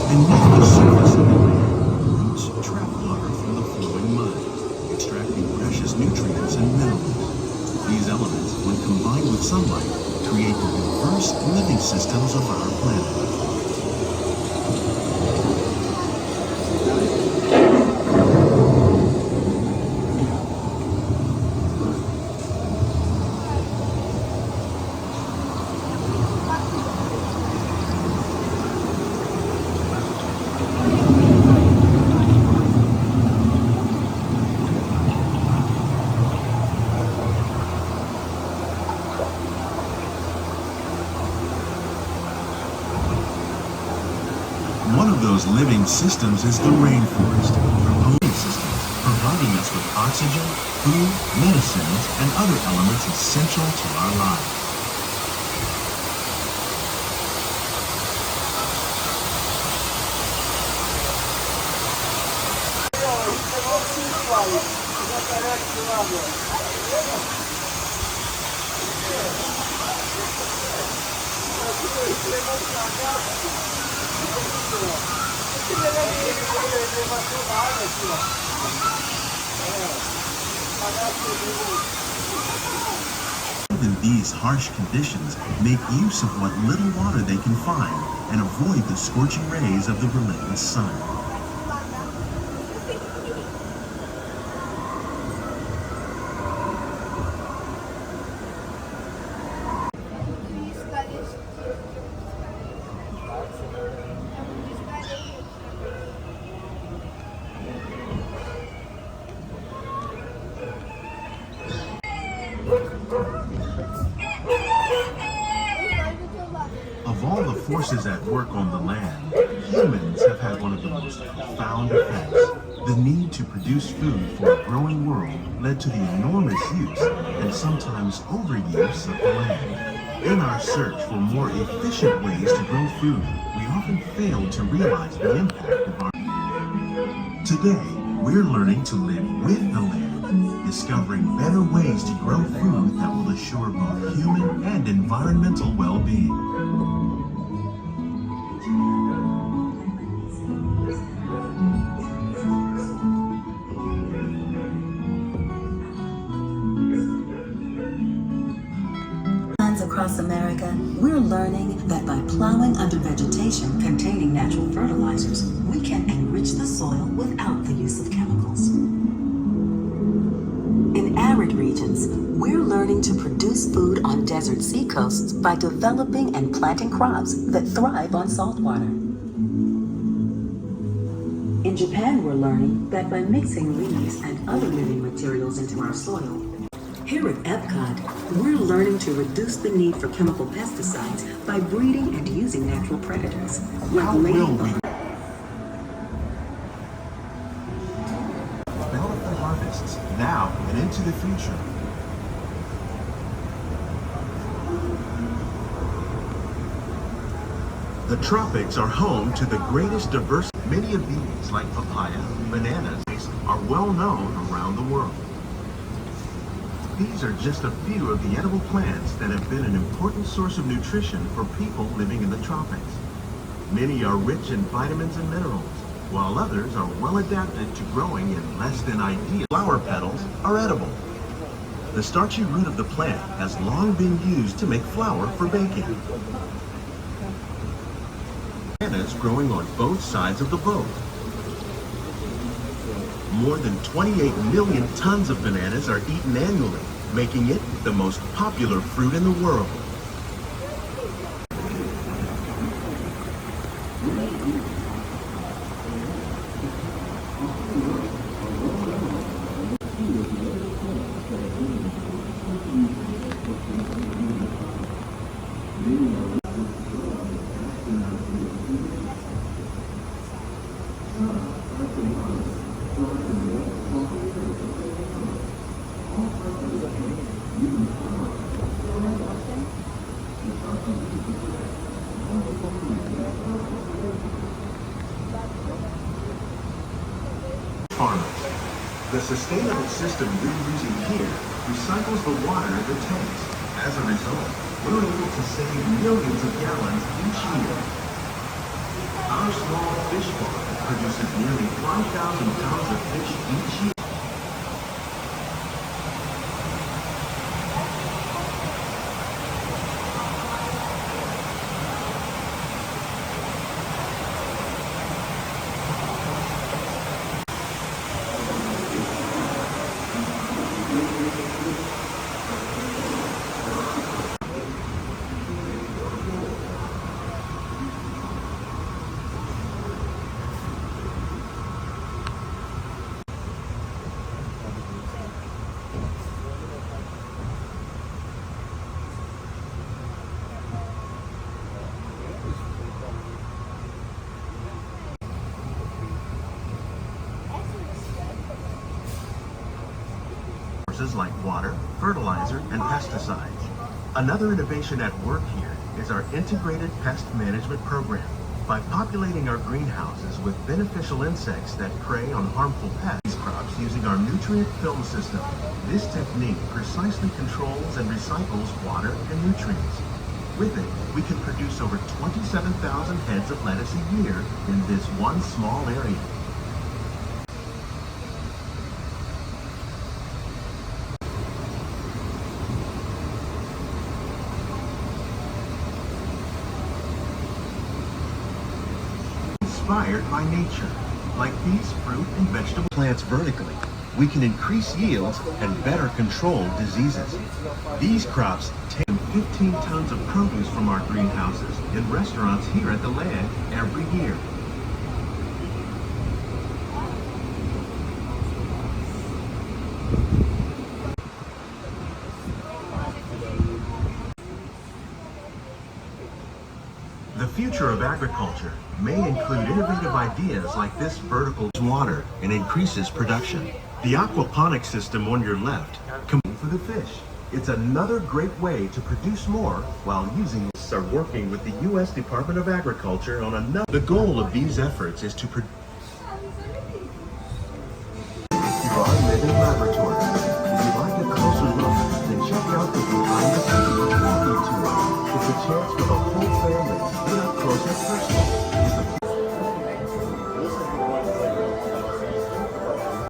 beneath the surface of the land. Roots trap water from the flowing mud, extracting precious nutrients and minerals. These elements, when combined with sunlight, create the diverse living systems of our planet. One of those living systems is the rainforest, promoting systems, providing us with oxygen, food, medicines, and other elements essential to our lives. Even these harsh conditions make use of what little water they can find and avoid the scorching rays of the relentless sun. Of all the forces at work on the land, humans have had one of the most profound effects. The need to produce food for a growing world led to the enormous use and sometimes overuse of the land. In our search for more efficient ways to grow food, we often fail to realize the impact of our... Today, we're learning to live with the land, discovering better ways to grow food that will assure both human and environmental well-being. Across America, we're learning that by plowing under vegetation containing natural fertilizers, we can enrich the soil without the use of chemicals. In arid regions, we're learning to produce food on desert seacoasts by developing and planting crops that thrive on salt water. In Japan, we're learning that by mixing leaves and other living materials into our soil, here at Epcot, we're learning to reduce the need for chemical pesticides by breeding and using natural predators, like ladybug. Bountiful harvests now and into the future. The tropics are home to the greatest diversity. Many of these, like papaya, bananas, are well known around the world. These are just a few of the edible plants that have been an important source of nutrition for people living in the tropics. Many are rich in vitamins and minerals, while others are well adapted to growing in less than ideal. Flower petals are edible. The starchy root of the plant has long been used to make flour for baking. Bananas growing on both sides of the boat. More than 28 million tons of bananas are eaten annually, making it the most popular fruit in the world. The sustainable system we're using here recycles the water in the tanks. As a result, we're able to save millions of gallons each year. Our small fish farm produces nearly 5,000 pounds of fish each year. Like water, fertilizer, and pesticides. Another innovation at work here is our integrated pest management program. By populating our greenhouses with beneficial insects that prey on harmful pests crops using our nutrient film system, this technique precisely controls and recycles water and nutrients. With it, we can produce over 27,000 heads of lettuce a year in this one small area. Inspired by nature. Like these fruit and vegetable plants vertically, we can increase yields and better control diseases. These crops take 15 tons of produce from our greenhouses in restaurants here at the land every year. The future of agriculture may include innovative ideas like this vertical water and increases production. The aquaponics system on your left, for the fish. It's another great way to produce more while using are working with the U.S. Department of Agriculture on another. The goal of these efforts is to produce living laboratory. If you'd like a closer look, then check out the behind the scenes walking tour. It's a chance for the whole family to get up close and personal with the